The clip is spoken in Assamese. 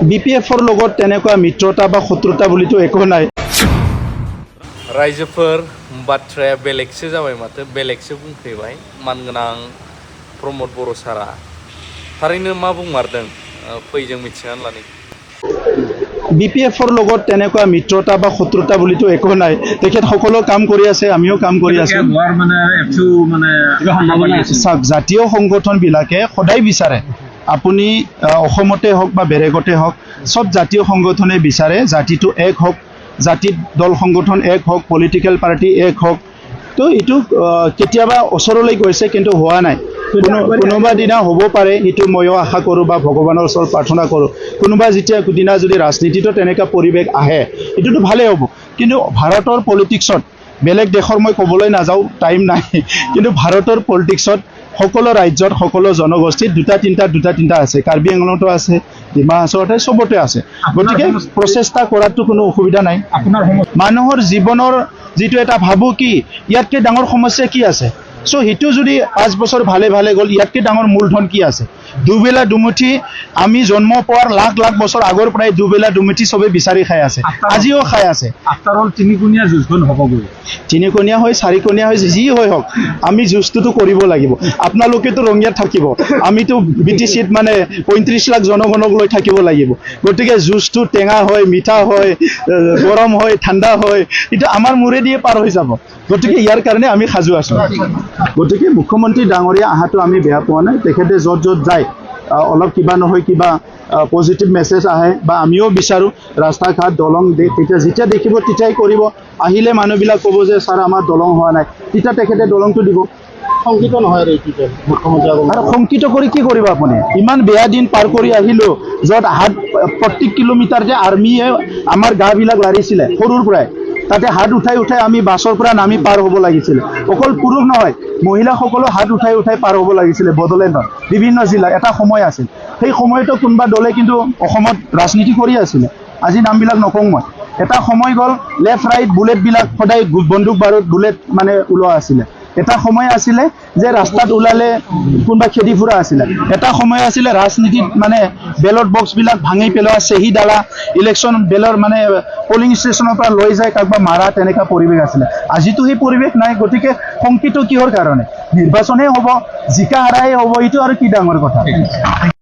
BPFৰ লগত তেনেকুৱা মিত্ৰতা বা শত্ৰুতা বুলিতো একো নাই। रायजोफोर बाथ्राया बेलेगसो जाबाय माथो बेलेगसो बुंफैबाय मानगोनां प्रमद बर' सारा थारैनो मा बुंमारदों फै जों मिथिनानै लानि। BPFৰ লগত তেনেকুৱা মিত্ৰতা বা শত্ৰুতা বুলিতো একো নাই। তেখেত সকলো কাম কৰি আছে, আমিও কাম কৰি আছো। জাতীয় সংগঠনবিলাকে সদায় বিচাৰে আপুনি অসমতে হওক বা বেলেগতে হওক সব জাতীয় সংগঠনে বিচাৰে জাতিটো এক হওক, জাতিৰ দল সংগঠন এক হওক, পলিটিক্যাল পাৰ্টি এক হওক। তো এইটো কেতিয়াবা ওচৰলৈ গৈছে কিন্তু হোৱা নাই। কোনোবা দিনা হ'ব পাৰে, এইটো ময়ো আশা কৰোঁ বা ভগৱানৰ ওচৰত প্ৰাৰ্থনা কৰোঁ। কোনোবা দিনা যদি ৰাজনীতিটো তেনেকুৱা পৰিৱেশ আহে এইটোতো ভালেই হ'ব। কিন্তু ভাৰতৰ পলিটিক্সত বেলেগ দেশৰ মই ক'বলৈ নাযাওঁ, টাইম নাই, কিন্তু ভাৰতৰ পলিটিক্সত সকলো ৰাজ্যত সকলো জনগোষ্ঠীত দুটা তিনিটা আছে। কাৰ্বি আংলঙতো আছে, ডিমা হাছাওতে চবতে আছে। গতিকে প্ৰচেষ্টা কৰাটো কোনো অসুবিধা নাই। মানুহৰ জীৱনৰ যিটো এটা ভাবো কি ইয়াতকৈ ডাঙৰ সমস্যা কি আছে। চ' সেইটো যদি 5 বছৰ ভালে গ'ল, ইয়াতকৈ ডাঙৰ মূলধন কি আছে। দুবেলা দুমুঠি আমি জন্ম পোৱাৰ লাখ বছৰ আগৰ পৰাই দুবেলা দুমুঠি চবে বিচাৰি খাই আছে, আজিও খাই আছে। তিনিকোণীয়া যুঁজখন হ'বগৈ, তিনিকোণীয়া হয়, চাৰিকোণীয়া হয়, যি হওক আমি যুঁজটোতো কৰিব লাগিব। আপোনালোকেতো ৰঙিয়াত থাকিব, আমিতো BTCত মানে 35 লাখ জনগণক লৈ থাকিব লাগিব। গতিকে যুঁজটো টেঙা হয়, মিঠা হয়, গৰম হয়, ঠাণ্ডা হয়, এইটো আমাৰ মূৰেদিয়ে পাৰ হৈ যাব। গতিকে ইয়াৰ কাৰণে আমি সাজু আছোঁ। গতিকে মুখ্যমন্ত্ৰী ডাঙৰীয়া অহাটো আমি বেয়া পোৱা নাই। তেখেতে য'ত যায় অলপ কিবা নহয় কিবা পজিটিভ মেছেজ আহে বা আমিও বিচাৰোঁ ৰাস্তা ঘাট দলং যেতিয়া দেখিব তেতিয়াই কৰিব। আহিলে মানুহবিলাক ক'ব যে ছাৰ আমাৰ দলং হোৱা নাই, তেতিয়া তেখেতে দলংটো দিব। শংকিত নহয় আৰু মুখ্যমন্ত্ৰী আৰু শংকিত কৰি কি কৰিব আপুনি। ইমান বেয়া দিন পাৰ কৰি আহিলোঁ, য'ত প্ৰত্যেক কিলোমিটাৰ যে আৰ্মিয়ে আমাৰ গাবিলাক লাৰিছিলে সৰুৰ পৰাই, তাতে হাত উঠাই আমি বাছৰ পৰা নামি পাৰ হ'ব লাগিছিলে। অকল পুৰুষ নহয়, মহিলাসকলেও হাত উঠাই পাৰ হ'ব লাগিছিলে বড়োলেণ্ডত বিভিন্ন জিলা। এটা সময় আছিল, সেই সময়তো কোনোবা দলে কিন্তু অসমত ৰাজনীতি কৰি আছিলে, আজি নামবিলাক নকওঁ মই। এটা সময় গ'ল লেফ্ট ৰাইট বুলেটবিলাক সদায় বন্দুক বাৰুদ বুলেট মানে ওলোৱা আছিলে। এটা সময় আছিলে যে ৰাস্তাত ওলালে কোনোবা খেদি ফুৰা আছিলে। এটা সময় আছিলে ৰাজনীতিত মানে বেলট বক্সবিলাক ভাঙি পেলোৱা, চেহি ডালা, ইলেকশ্যন বেলৰ মানে পলিং ষ্টেচনৰ পৰা লৈ যায় কাৰোবাৰ মাৰা, তেনেকুৱা পৰিৱেশ আছিলে। আজিতো সেই পৰিৱেশ নাই। গতিকে শংকিত কিহৰ কাৰণে। নিৰ্বাচনেই হ'ব, জিকা হাৰাই হ'ব, এইটো আৰু কি ডাঙৰ কথা।